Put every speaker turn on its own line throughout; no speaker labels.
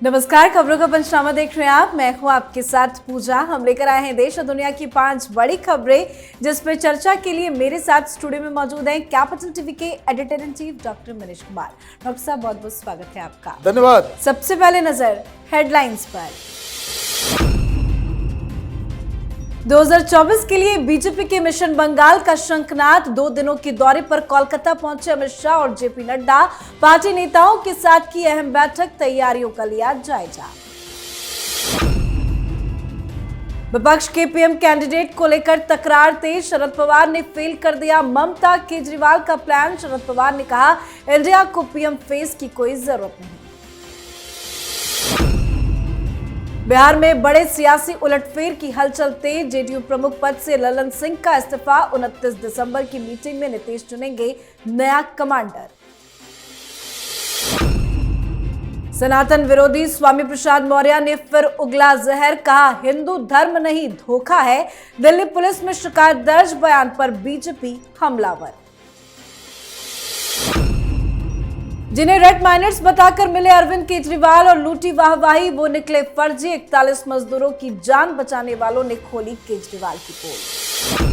नमस्कार, खबरों का पंचनामा देख रहे हैं आप। मैं हूं आपके साथ पूजा। हम लेकर आए हैं देश और दुनिया की 5 बड़ी खबरें, जिस पर चर्चा के लिए मेरे साथ स्टूडियो में मौजूद हैं कैपिटल टीवी के editor in chief doctor Manish Kumar. Doctor साहब, बहुत बहुत स्वागत है आपका।
धन्यवाद।
सबसे पहले नजर हेडलाइंस पर। 2024 के लिए बीजेपी के मिशन बंगाल का शंखनाद। 2 दिनों के दौरे पर कोलकाता पहुंचे अमित शाह और जेपी नड्डा। पार्टी नेताओं के साथ की अहम बैठक, तैयारियों का लिया जायजा। विपक्ष के पीएम कैंडिडेट को लेकर तकरार तेज। शरद पवार ने फेल कर दिया ममता केजरीवाल का प्लान। शरद पवार ने कहा, इंडिया को पीएम फेस की कोई जरूरत नहीं। बिहार में बड़े सियासी उलटफेर की हलचल तेज। जेडीयू प्रमुख पद से ललन सिंह का इस्तीफा। 29 दिसंबर की मीटिंग में नीतीश चुनेंगे नया कमांडर। सनातन विरोधी स्वामी प्रसाद मौर्य ने फिर उगला जहर। कहा, हिंदू धर्म नहीं धोखा है। दिल्ली पुलिस में शिकायत दर्ज। बयान पर बीजेपी हमलावर। जिन्हें रेड माइनर्स बताकर मिले अरविंद केजरीवाल और लूटी वाहवाही, वो निकले फर्जी। 41 मजदूरों की जान बचाने वालों ने खोली केजरीवाल की पोल।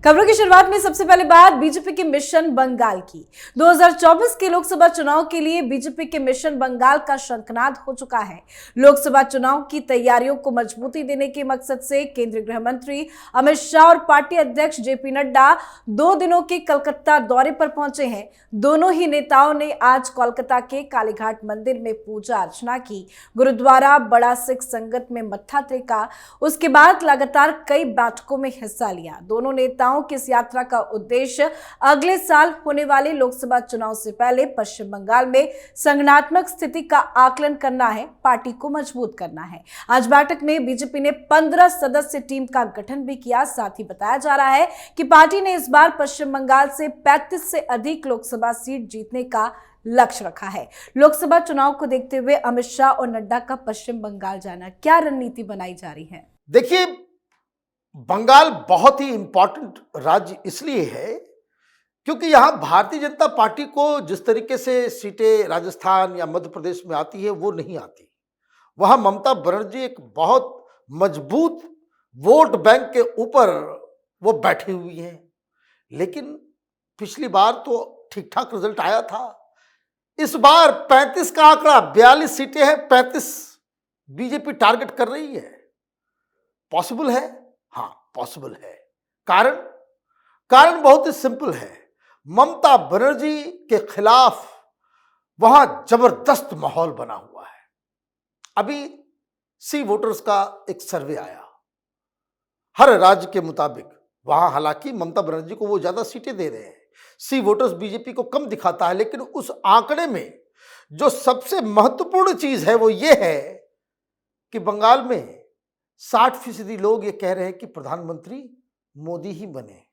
खबरों की शुरुआत में सबसे पहले बात बीजेपी के मिशन बंगाल की। 2024 के लोकसभा चुनाव के लिए बीजेपी के मिशन बंगाल का शंखनाद हो चुका है। लोकसभा चुनाव की तैयारियों को मजबूती देने के मकसद से केंद्रीय गृह मंत्री अमित शाह और पार्टी अध्यक्ष जेपी नड्डा 2 दिनों के कलकत्ता दौरे पर पहुंचे हैं। दोनों ही नेताओं ने आज कोलकाता के कालीघाट मंदिर में पूजा अर्चना की, गुरुद्वारा बड़ा सिख संगत में मत्था टेका। उसके बाद लगातार कई बैठकों में हिस्सा लिया। दोनों नेताओं की इस यात्रा का उद्देश्य अगले साल होने वाले लोकसभा चुनाव से पहले पश्चिम बंगाल में संगठनात्मक स्थिति का आकलन करना है, पार्टी को मजबूत करना है। आज बैठक में बीजेपी ने 15 सदस्य टीम का गठन भी किया। साथ ही बताया जा रहा है कि पार्टी ने इस बार पश्चिम बंगाल से 35 से अधिक लोकसभा सीट जीतने का लक्ष्य रखा है। लोकसभा चुनाव को देखते हुए अमित शाह और नड्डा का पश्चिम बंगाल जाना, क्या रणनीति बनाई जा रही है?
देखिए, बंगाल बहुत ही इंपॉर्टेंट राज्य इसलिए है क्योंकि यहां भारतीय जनता पार्टी को जिस तरीके से सीटें राजस्थान या मध्य प्रदेश में आती है वो नहीं आती। वहां ममता बनर्जी एक बहुत मजबूत वोट बैंक के ऊपर वो बैठी हुई हैं। लेकिन पिछली बार तो ठीक ठाक रिजल्ट आया था। इस बार 35 का आंकड़ा, 42 सीटें हैं, 35 बीजेपी टारगेट कर रही है। पॉसिबल है? हाँ, पॉसिबल है। कारण बहुत ही सिंपल है। ममता बनर्जी के खिलाफ वहां जबरदस्त माहौल बना हुआ है। अभी सी वोटर्स का एक सर्वे आया, हर राज्य के मुताबिक। वहां हालांकि ममता बनर्जी को वो ज्यादा सीटें दे रहे हैं, सी वोटर्स बीजेपी को कम दिखाता है। लेकिन उस आंकड़े में जो सबसे महत्वपूर्ण चीज है वो ये है कि बंगाल में 60% लोग ये कह रहे हैं कि प्रधानमंत्री मोदी ही बने।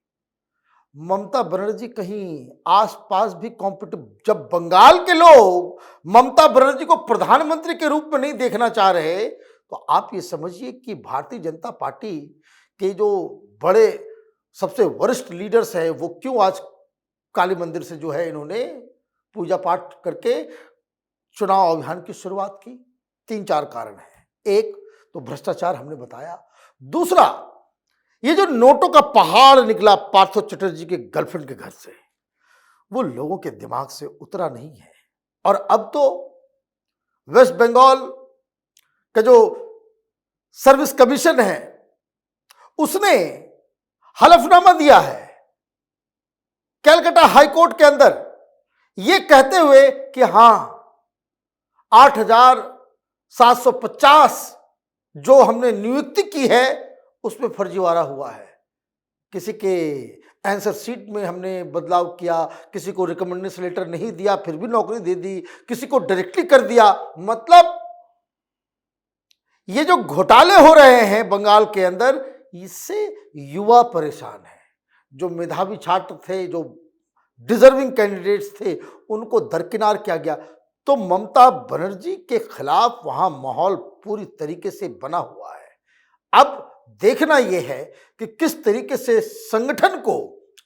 ममता बनर्जी कहीं आसपास भी कॉम्पिटिटिव, जब बंगाल के लोग ममता बनर्जी को प्रधानमंत्री के रूप में नहीं देखना चाह रहे, तो आप ये समझिए कि भारतीय जनता पार्टी के जो बड़े सबसे वरिष्ठ लीडर्स हैं वो क्यों आज काली मंदिर से जो है इन्होंने पूजा पाठ करके चुनाव अभियान की शुरुआत की। 3-4 कारण हैं। एक तो भ्रष्टाचार हमने बताया। दूसरा, ये जो नोटों का पहाड़ निकला पार्थो चटर्जी के गर्लफ्रेंड के घर से, वो लोगों के दिमाग से उतरा नहीं है। और अब तो वेस्ट बंगाल का जो सर्विस कमीशन है उसने हलफनामा दिया है कलकत्ता हाईकोर्ट के अंदर, ये कहते हुए कि हां 8,750 जो हमने नियुक्ति की है उसमें फर्जीवाड़ा हुआ है। किसी के आंसर शीट में हमने बदलाव किया, किसी को रिकमेंडेशन लेटर नहीं दिया फिर भी नौकरी दे दी, किसी को डायरेक्टली कर दिया। मतलब ये जो घोटाले हो रहे हैं बंगाल के अंदर, इससे युवा परेशान है। जो मेधावी छात्र थे, जो डिजर्विंग कैंडिडेट्स थे, उनको दरकिनार किया गया। तो ममता बनर्जी के खिलाफ वहां माहौल पूरी तरीके से बना हुआ है। अब देखना यह है कि किस तरीके से संगठन को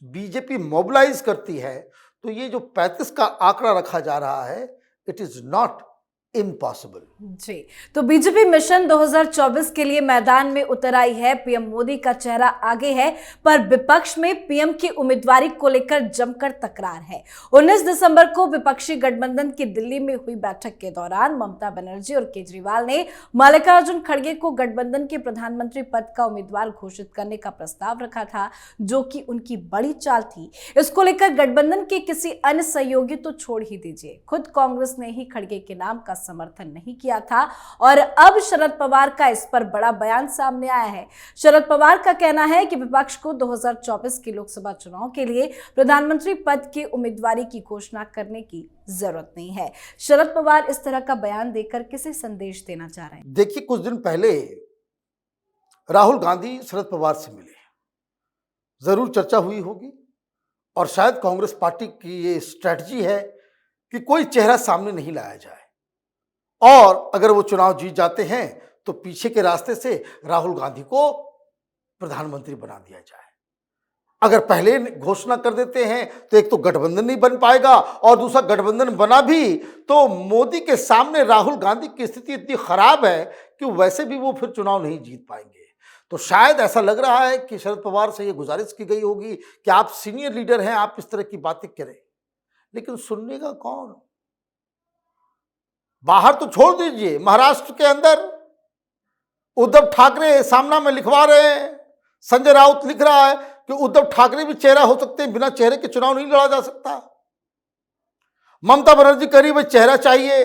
बीजेपी मोबिलाइज करती है। तो ये जो 35 का आंकड़ा रखा जा रहा है, इट इज नॉट इम्पॉसिबल।
जी, तो बीजेपी मिशन 2024 के लिए मैदान में उतर आई है। पीएम मोदी का चेहरा आगे है, पर विपक्ष में पीएम की उम्मीदवारी को लेकर जमकर तकरार है। 19 दिसंबर को विपक्षी गठबंधन की दिल्ली में हुई बैठक के दौरान ममता बनर्जी और केजरीवाल ने मल्लिकार्जुन खड़गे को गठबंधन के प्रधानमंत्री पद का उम्मीदवार घोषित करने का प्रस्ताव रखा था, जो कि उनकी बड़ी चाल थी। इसको लेकर गठबंधन के किसी अन्य सहयोगी तो छोड़ ही दीजिए, खुद कांग्रेस ने ही खड़गे के नाम का समर्थन नहीं किया था और अब शरद पवार का इस पर बड़ा बयान सामने आया है। शरद पवार का कहना है कि विपक्ष को 2024 के लोकसभा चुनाव के लिए प्रधानमंत्री पद की उम्मीदवारी की घोषणा करने की जरूरत नहीं है। शरद पवार इस तरह का बयान देकर किसे संदेश देना चाह रहे हैं?
देखिए, कुछ दिन पहले राहुल गांधी शरद पवार से मिले, जरूर चर्चा हुई होगी और शायद कांग्रेस पार्टी की ये स्ट्रैटेजी है कि कोई चेहरा सामने नहीं लाया जाए और अगर वो चुनाव जीत जाते हैं तो पीछे के रास्ते से राहुल गांधी को प्रधानमंत्री बना दिया जाए। अगर पहले घोषणा कर देते हैं तो एक तो गठबंधन नहीं बन पाएगा और दूसरा गठबंधन बना भी तो मोदी के सामने राहुल गांधी की स्थिति इतनी खराब है कि वैसे भी वो फिर चुनाव नहीं जीत पाएंगे। तो शायद ऐसा लग रहा है कि शरद पवार से ये गुजारिश की गई होगी कि आप सीनियर लीडर हैं, आप इस तरह की बातें करें, लेकिन सुनने का कौन? बाहर तो छोड़ दीजिए, महाराष्ट्र के अंदर उद्धव ठाकरे सामना में लिखवा रहे हैं, संजय राउत लिख रहा है कि उद्धव ठाकरे भी चेहरा हो सकते हैं, बिना चेहरे के चुनाव नहीं लड़ा जा सकता। ममता बनर्जी कह रही भाई चेहरा चाहिए,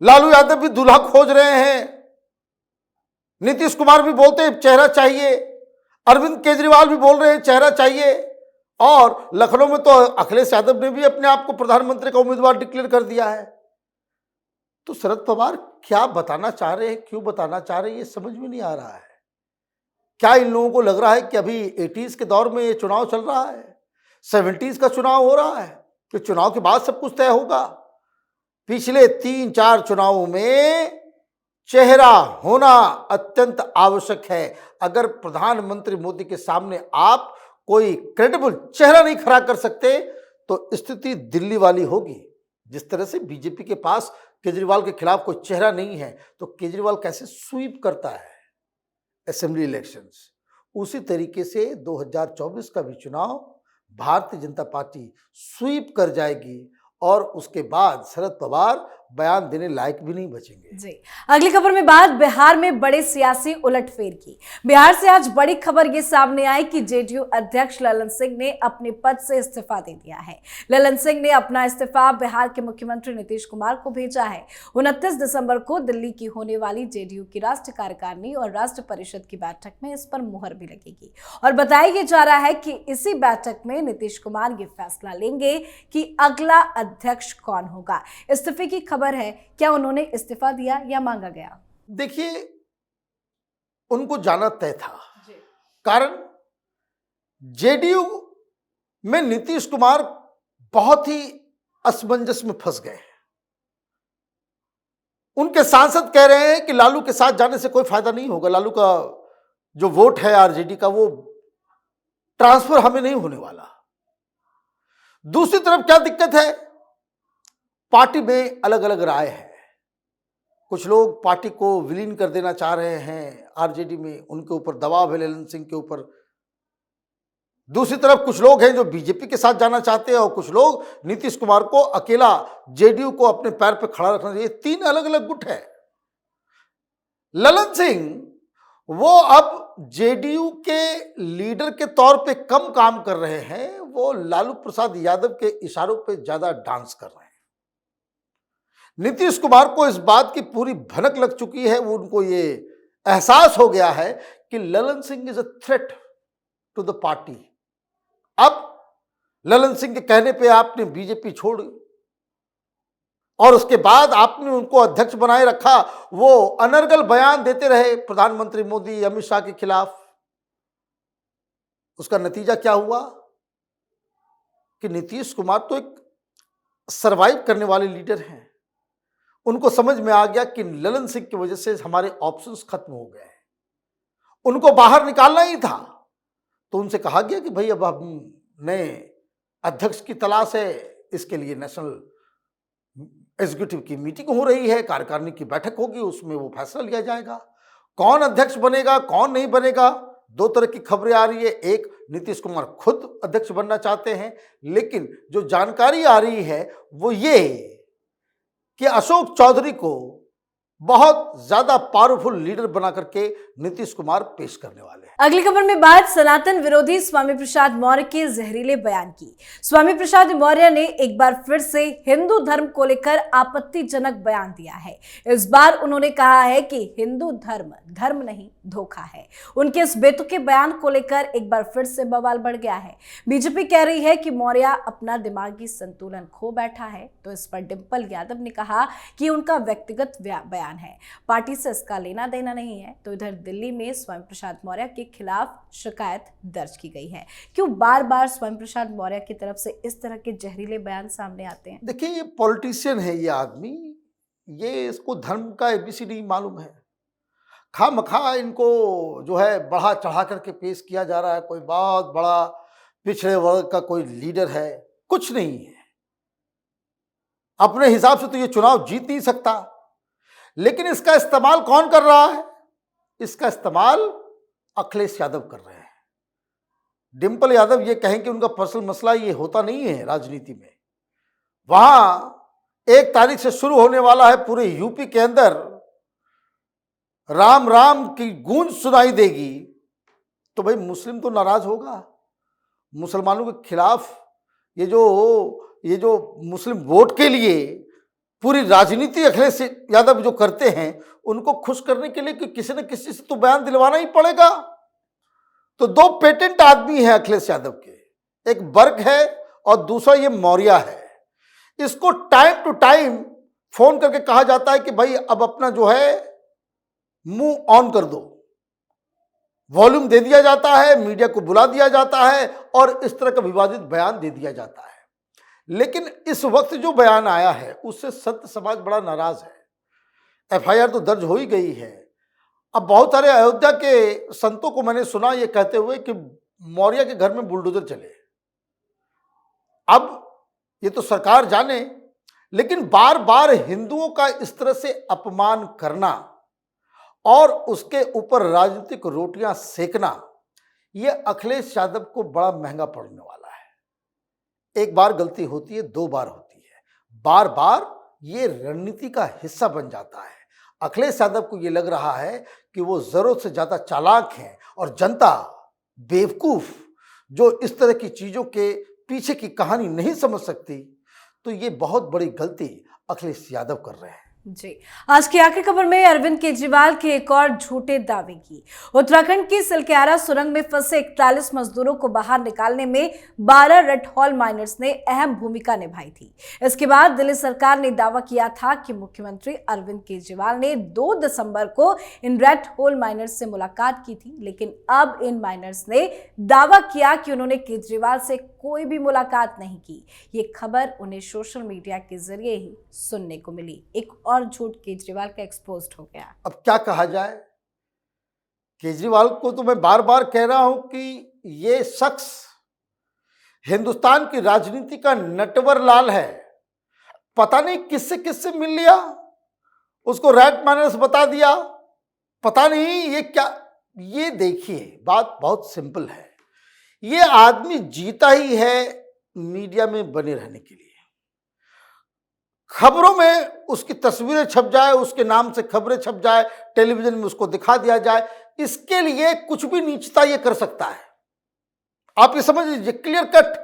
लालू यादव भी दूल्हा खोज रहे हैं, नीतीश कुमार भी बोलते हैं चेहरा चाहिए, अरविंद केजरीवाल भी बोल रहे हैं चेहरा चाहिए और लखनऊ में तो अखिलेश यादव ने भी अपने आप को प्रधानमंत्री का उम्मीदवार डिक्लेयर कर दिया है। तो शरद पवार क्या बताना चाह रहे हैं, क्यों बताना चाह रहे हैं, ये समझ में नहीं आ रहा है। क्या इन लोगों को लग रहा है कि अभी 80s के दौर में ये चुनाव चल रहा है, 70s का चुनाव हो रहा है कि चुनाव के बाद सब कुछ तय होगा? पिछले 3-4 चुनावों में चेहरा होना अत्यंत आवश्यक है। अगर प्रधानमंत्री मोदी के सामने आप कोई क्रेडिबल चेहरा नहीं खड़ा कर सकते तो स्थिति दिल्ली वाली होगी। जिस तरह से बीजेपी के पास केजरीवाल के खिलाफ कोई चेहरा नहीं है तो केजरीवाल कैसे स्वीप करता है असेंबली इलेक्शंस, उसी तरीके से 2024 का भी चुनाव भारतीय जनता पार्टी स्वीप कर जाएगी और उसके बाद शरद पवार बयान देने लायक भी नहीं बचेंगे।
जी, अगली खबर में बात बिहार में बड़े सियासी उलटफेर की। बिहार से आज बड़ी खबर ये सामने आई कि जेडीयू अध्यक्ष ललन सिंह ने अपने पद से इस्तीफा दे दिया है। ललन सिंह ने अपना इस्तीफा बिहार के मुख्यमंत्री नीतीश कुमार को भेजा है। 29 दिसंबर को दिल्ली की होने वाली जेडीयू की राष्ट्रीय कार्यकारिणी और राष्ट्र परिषद की बैठक में इस पर मुहर भी लगेगी और बताया जा रहा है कि इसी बैठक में नीतीश कुमार ये फैसला लेंगे कि अगला अध्यक्ष कौन होगा। इस्तीफे की खबर है, क्या उन्होंने इस्तीफा दिया या मांगा गया?
देखिए, उनको जाना तय था, कारण जेडीयू में नीतीश कुमार बहुत ही असमंजस में फंस गए हैं। उनके सांसद कह रहे हैं कि लालू के साथ जाने से कोई फायदा नहीं होगा, लालू का जो वोट है आरजेडी का वो ट्रांसफर हमें नहीं होने वाला। दूसरी तरफ क्या दिक्कत है, पार्टी में अलग अलग राय है। कुछ लोग पार्टी को विलीन कर देना चाह रहे हैं आरजेडी में, उनके ऊपर दबाव है ललन सिंह के ऊपर। दूसरी तरफ कुछ लोग हैं जो बीजेपी के साथ जाना चाहते हैं और कुछ लोग नीतीश कुमार को अकेला जेडीयू को अपने पैर पर खड़ा रखना चाहिए। 3 अलग अलग गुट है। ललन सिंह वो अब जेडीयू के लीडर के तौर पे कम काम कर रहे हैं, वो लालू प्रसाद यादव के इशारों पे ज्यादा डांस कर रहे हैं। नीतीश कुमार को इस बात की पूरी भनक लग चुकी है, वो उनको ये एहसास हो गया है कि Lalan Singh is a threat to the party. अब ललन सिंह के कहने पे आपने बीजेपी छोड़ी और उसके बाद आपने उनको अध्यक्ष बनाए रखा, वो अनर्गल बयान देते रहे प्रधानमंत्री मोदी अमित शाह के खिलाफ। उसका नतीजा क्या हुआ कि नीतीश कुमार तो एक सरवाइव करने वाले लीडर हैं। उनको समझ में आ गया कि ललन सिंह की वजह से हमारे ऑप्शंस खत्म हो गए हैं, उनको बाहर निकालना ही था। तो उनसे कहा गया कि भाई अब हम नए अध्यक्ष की तलाश है। इसके लिए नेशनल एग्जीक्यूटिव की मीटिंग हो रही है, कार्यकारिणी की बैठक होगी, उसमें वो फैसला लिया जाएगा कौन अध्यक्ष बनेगा कौन नहीं बनेगा। दो तरह की खबरें आ रही है, एक नीतीश कुमार खुद अध्यक्ष बनना चाहते हैं, लेकिन जो जानकारी आ रही है वो ये कि अशोक चौधरी को बहुत ज्यादा पावरफुल लीडर बना करके नीतीश कुमार पेश करने वाले हैं।
अगली खबर में बात सनातन विरोधी स्वामी प्रसाद मौर्य के जहरीले बयान की। स्वामी प्रसाद मौर्य ने एक बार फिर से हिंदू धर्म को लेकर आपत्तिजनक बयान दिया है। इस बार उन्होंने कहा है कि हिंदू धर्म धर्म नहीं धोखा है। उनके इस बेतुके बयान को लेकर एक बार फिर से बवाल बढ़ गया है। बीजेपी कह रही है कि मौर्य अपना दिमागी संतुलन खो बैठा है, तो इस पर डिंपल यादव ने कहा कि उनका व्यक्तिगत बयान है, पार्टी से इसका लेना देना नहीं है। तो इधर दिल्ली में स्वामी प्रसाद मौर्य के खिलाफ शिकायत दर्ज की गई है। क्यों बार बार स्वामी प्रसाद मौर्य की तरफ से इस तरह के जहरीले बयान सामने आते हैं?
देखिए, ये पॉलिटिशियन है, ये आदमी, ये इसको धर्म का एबीसीडी मालूम है। खामखा इनको जो है बढ़ा चढ़ा करके पेश किया जा रहा है, कोई बहुत बड़ा पिछड़े वर्ग का कोई लीडर है, कुछ नहीं है। अपने हिसाब से तो ये चुनाव जीत नहीं सकता, लेकिन इसका इस्तेमाल कौन कर रहा है? इसका इस्तेमाल अखिलेश यादव कर रहे हैं। डिंपल यादव ये कहें कि उनका पर्सनल मसला, ये होता नहीं है राजनीति में। वहां 1 तारीख से शुरू होने वाला है, पूरे यूपी के अंदर राम राम की गूंज सुनाई देगी, तो भाई मुस्लिम तो नाराज होगा। मुसलमानों के खिलाफ ये जो मुस्लिम वोट के लिए पूरी राजनीति अखिलेश यादव जो करते हैं, उनको खुश करने के लिए कि किसी न किसी से तो बयान दिलवाना ही पड़ेगा। तो 2 पेटेंट आदमी हैं अखिलेश यादव के, एक बर्ग है और दूसरा ये मौर्य है। इसको टाइम टू टाइम फोन करके कहा जाता है कि भाई अब अपना जो है मुंह ऑन कर दो, वॉल्यूम दे दिया जाता है, मीडिया को बुला दिया जाता है और इस तरह का विवादित बयान दे दिया जाता है। लेकिन इस वक्त जो बयान आया है उससे संत समाज बड़ा नाराज है। एफआईआर तो दर्ज हो ही गई है। अब बहुत सारे अयोध्या के संतों को मैंने सुना ये कहते हुए कि मौर्य के घर में बुलडोजर चले। अब ये तो सरकार जाने, लेकिन बार बार हिंदुओं का इस तरह से अपमान करना और उसके ऊपर राजनीतिक रोटियां सेकना, ये अखिलेश यादव को बड़ा महंगा पड़ने वाला है। एक बार गलती होती है, 2 बार होती है, बार बार ये रणनीति का हिस्सा बन जाता है। अखिलेश यादव को ये लग रहा है कि वो जरूरत से ज्यादा चालाक हैं और जनता बेवकूफ जो इस तरह की चीजों के पीछे की कहानी नहीं समझ सकती, तो ये बहुत बड़ी गलती अखिलेश यादव कर रहे हैं।
जी, आज की आखिरी खबर में अरविंद केजरीवाल के एक और झूठे दावे की। उत्तराखंड की सिलक्यारा सुरंग में फंसे 41 मजदूरों को बाहर निकालने में 12 रेड हॉल माइनर्स ने अहम भूमिका निभाई थी। इसके बाद दिल्ली सरकार ने दावा किया था कि मुख्यमंत्री अरविंद केजरीवाल ने 2 दिसंबर को इन रेड होल माइनर्स से मुलाकात की थी, लेकिन अब इन माइनर्स ने दावा किया कि उन्होंने केजरीवाल से कोई भी मुलाकात नहीं की। ये खबर उन्हें सोशल मीडिया के जरिए ही सुनने को मिली। एक और झूठ केजरीवाल का एक्सपोज्ड हो गया।
अब क्या कहा जाए? केजरीवाल को तो मैं बार बार कह रहा हूं कि ये शख्स हिंदुस्तान की राजनीति का नटवर लाल है। पता नहीं किससे किससे मिल लिया, उसको रेड माइनर्स बता दिया, पता नहीं ये क्या। ये देखिए, बात बहुत सिंपल है। ये आदमी जीता ही है मीडिया में बने रहने के लिए। खबरों में उसकी तस्वीरें छप जाए, उसके नाम से खबरें छप जाए, टेलीविजन में उसको दिखा दिया जाए, इसके लिए कुछ भी नीचता ये कर सकता है। आप ये समझ लीजिए, क्लियर कट।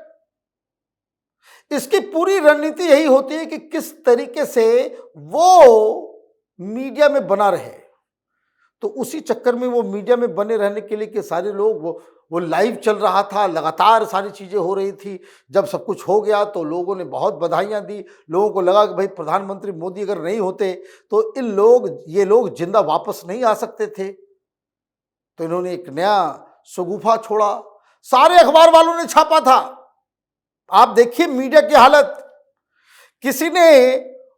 इसकी पूरी रणनीति यही होती है कि किस तरीके से वो मीडिया में बना रहे। तो उसी चक्कर में वो मीडिया में बने रहने के लिए कि सारे लोग वो लाइव चल रहा था, लगातार सारी चीज़ें हो रही थी। जब सब कुछ हो गया तो लोगों ने बहुत बधाइयाँ दी। लोगों को लगा कि भाई प्रधानमंत्री मोदी अगर नहीं होते तो ये लोग जिंदा वापस नहीं आ सकते थे। तो इन्होंने एक नया शगुफा छोड़ा, सारे अखबार वालों ने छापा था। आप देखिए मीडिया की हालत, किसी ने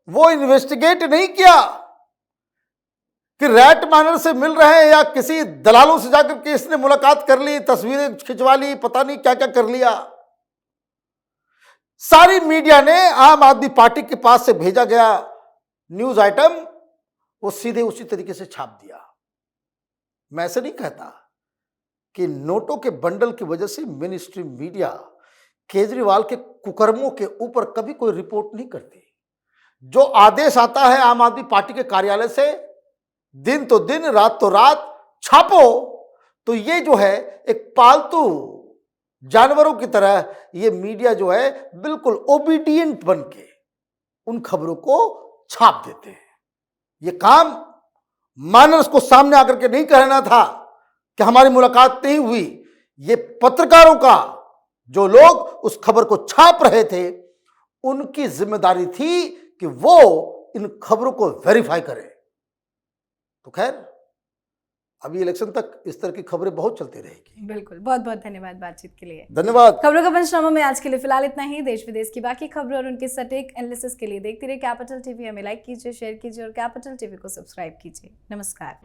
वो इन्वेस्टिगेट नहीं किया कि रैट माइनर से मिल रहे हैं या किसी दलालों से जाकर के इसने मुलाकात कर ली, तस्वीरें खिंचवा ली, पता नहीं क्या क्या कर लिया। सारी मीडिया ने आम आदमी पार्टी के पास से भेजा गया न्यूज आइटम वो सीधे उसी तरीके से छाप दिया। मैं ऐसे नहीं कहता कि नोटों के बंडल की वजह से मिनिस्ट्री मीडिया केजरीवाल के कुकर्मों के ऊपर कभी कोई रिपोर्ट नहीं करती। जो आदेश आता है आम आदमी पार्टी के कार्यालय से, दिन तो दिन रात तो रात छापो, तो ये जो है एक पालतू जानवरों की तरह ये मीडिया जो है बिल्कुल ओबीडियंट बन के उन खबरों को छाप देते हैं। ये काम मानस को सामने आकर के नहीं कहना था कि हमारी मुलाकात नहीं हुई। ये पत्रकारों का, जो लोग उस खबर को छाप रहे थे, उनकी जिम्मेदारी थी कि वो इन खबरों को वेरीफाई करें। तो खैर, अभी इलेक्शन तक इस तरह की खबरें बहुत चलती रहेगी।
बिल्कुल, बहुत बहुत धन्यवाद बातचीत के लिए।
धन्यवाद।
खबरों का पंचनामा में आज के लिए फिलहाल इतना ही। देश विदेश की बाकी खबरों और उनके सटीक एनालिसिस के लिए देखते रहिए कैपिटल टीवी। हमें लाइक कीजिए, शेयर कीजिए और कैपिटल टीवी को सब्सक्राइब कीजिए। नमस्कार।